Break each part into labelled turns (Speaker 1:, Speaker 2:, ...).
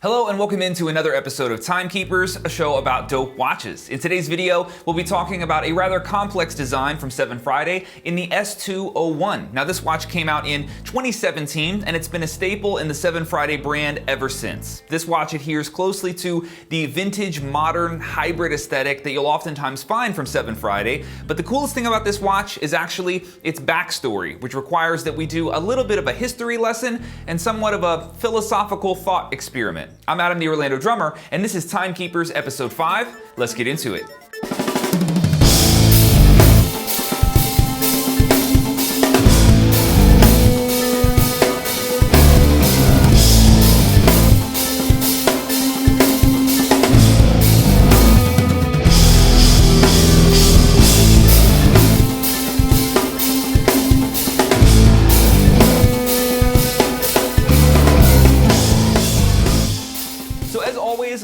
Speaker 1: Hello and welcome into another episode of TimeKeepers, a show about dope watches. In today's video, we'll be talking about a rather complex design from SevenFriday in the S201. Now this watch came out in 2017 and it's been a staple in the SevenFriday brand ever since. This watch adheres closely to the vintage, modern, hybrid aesthetic that you'll oftentimes find from SevenFriday, but the coolest thing about this watch is actually its backstory, which requires that we do a little bit of a history lesson and somewhat of a philosophical thought experiment. I'm Adam the Orlando Drummer, and this is TimeKeepers Episode 5. Let's get into it.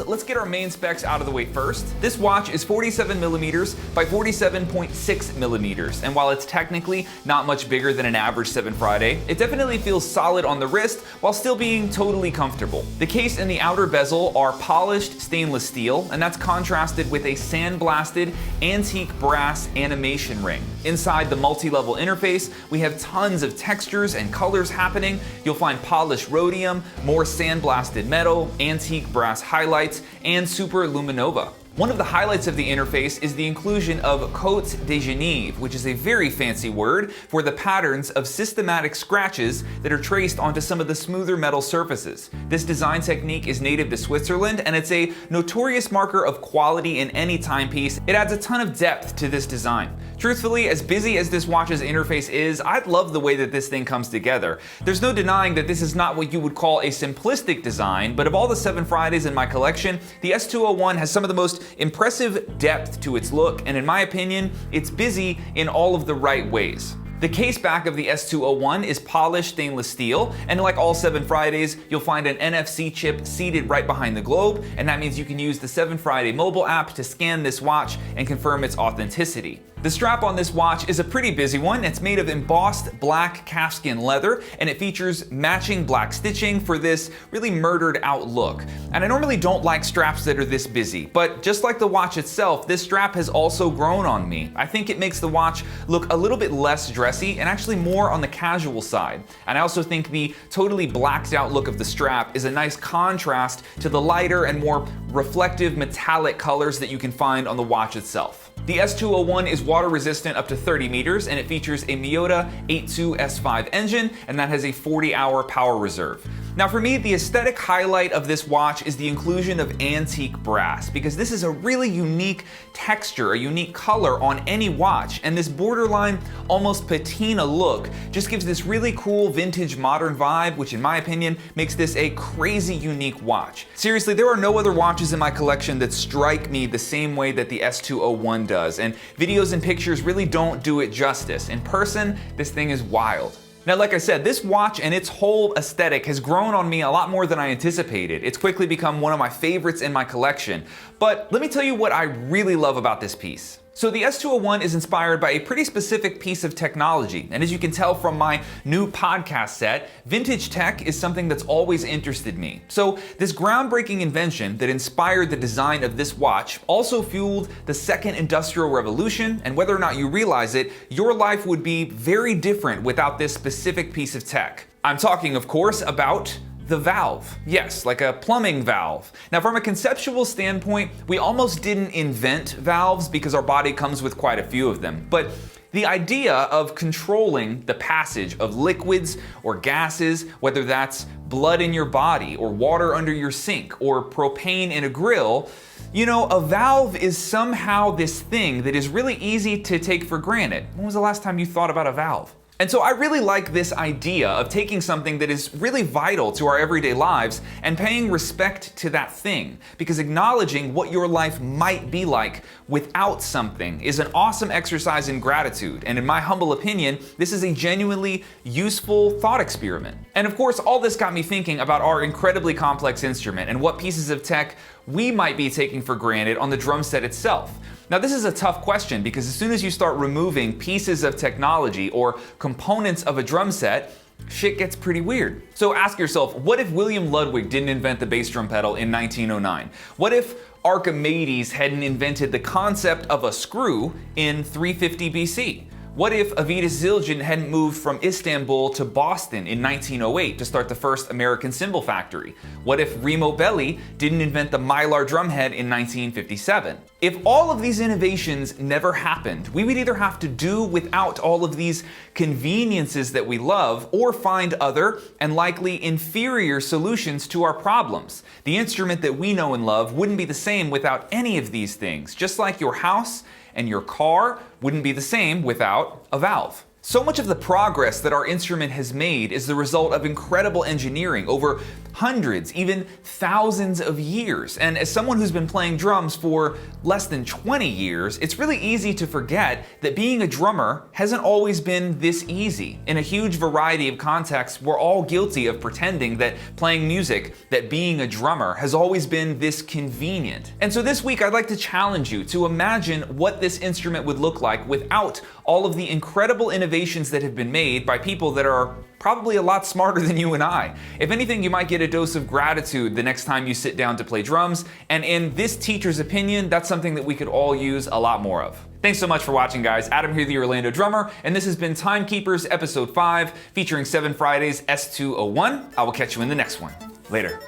Speaker 1: Let's get our main specs out of the way first. This watch is 47mm by 47.6mm, and while it's technically not much bigger than an average SevenFriday, it definitely feels solid on the wrist while still being totally comfortable. The case and the outer bezel are polished stainless steel, and that's contrasted with a sandblasted antique brass animation ring. Inside the multi-level interface, we have tons of textures and colors happening. You'll find polished rhodium, more sandblasted metal, antique brass highlights, and super luminova. One of the highlights of the interface is the inclusion of Côte de Genève, which is a very fancy word for the patterns of systematic scratches that are traced onto some of the smoother metal surfaces. This design technique is native to Switzerland, and it's a notorious marker of quality in any timepiece. It adds a ton of depth to this design. Truthfully, as busy as this watch's interface is, I love the way that this thing comes together. There's no denying that this is not what you would call a simplistic design, but of all the SevenFridays in my collection, the S201 has some of the most impressive depth to its look, and in my opinion, it's busy in all of the right ways. The case back of the S201 is polished stainless steel, and like all SevenFridays, you'll find an NFC chip seated right behind the globe, and that means you can use the SevenFriday mobile app to scan this watch and confirm its authenticity. The strap on this watch is a pretty busy one. It's made of embossed black calfskin leather, and it features matching black stitching for this really murdered out look. And I normally don't like straps that are this busy, but just like the watch itself, this strap has also grown on me. I think it makes the watch look a little bit less dressy and actually more on the casual side. And I also think the totally blacked out look of the strap is a nice contrast to the lighter and more reflective metallic colors that you can find on the watch itself. The S201 is water resistant up to 30 meters, and it features a Miyota 82S5 engine, and that has a 40-hour power reserve. Now for me, the aesthetic highlight of this watch is the inclusion of antique brass, because this is a really unique texture, a unique color on any watch, and this borderline, almost patina look just gives this really cool vintage modern vibe, which in my opinion makes this a crazy unique watch. Seriously, there are no other watches in my collection that strike me the same way that the S201 does, and videos and pictures really don't do it justice. In person, this thing is wild. Now, like I said, this watch and its whole aesthetic has grown on me a lot more than I anticipated. It's quickly become one of my favorites in my collection. But let me tell you what I really love about this piece. So the S201 is inspired by a pretty specific piece of technology, and as you can tell from my new podcast set, vintage tech is something that's always interested me. So this groundbreaking invention that inspired the design of this watch also fueled the second industrial revolution, and whether or not you realize it, your life would be very different without this specific piece of tech. I'm talking, of course, about the valve. Yes, like a plumbing valve. Now from a conceptual standpoint, we almost didn't invent valves because our body comes with quite a few of them. But the idea of controlling the passage of liquids or gases, whether that's blood in your body or water under your sink or propane in a grill, you know, a valve is somehow this thing that is really easy to take for granted. When was the last time you thought about a valve? And so I really like this idea of taking something that is really vital to our everyday lives and paying respect to that thing, because acknowledging what your life might be like without something is an awesome exercise in gratitude. And in my humble opinion, this is a genuinely useful thought experiment. And of course, all this got me thinking about our incredibly complex instrument and what pieces of tech we might be taking for granted on the drum set itself. Now this is a tough question because as soon as you start removing pieces of technology or components of a drum set, shit gets pretty weird. So ask yourself, what if William Ludwig didn't invent the bass drum pedal in 1909? What if Archimedes hadn't invented the concept of a screw in 350 BC? What if Avitas Zildjian hadn't moved from Istanbul to Boston in 1908 to start the first American cymbal factory? What if Remo Belli didn't invent the Mylar drumhead in 1957? If all of these innovations never happened, we would either have to do without all of these conveniences that we love, or find other and likely inferior solutions to our problems. The instrument that we know and love wouldn't be the same without any of these things, just like your house and your car wouldn't be the same without a valve. So much of the progress that our instrument has made is the result of incredible engineering over hundreds, even thousands of years. And as someone who's been playing drums for less than 20 years, it's really easy to forget that being a drummer hasn't always been this easy. In a huge variety of contexts, we're all guilty of pretending that playing music, that being a drummer, has always been this convenient. And so this week, I'd like to challenge you to imagine what this instrument would look like without all of the incredible innovations that have been made by people that are probably a lot smarter than you and I. If anything, you might get a dose of gratitude the next time you sit down to play drums, and in this teacher's opinion, that's something that we could all use a lot more of. Thanks so much for watching, guys. Adam here, the Orlando drummer, and this has been TimeKeepers Episode 5, featuring 7Friday's S201. I will catch you in the next one. Later.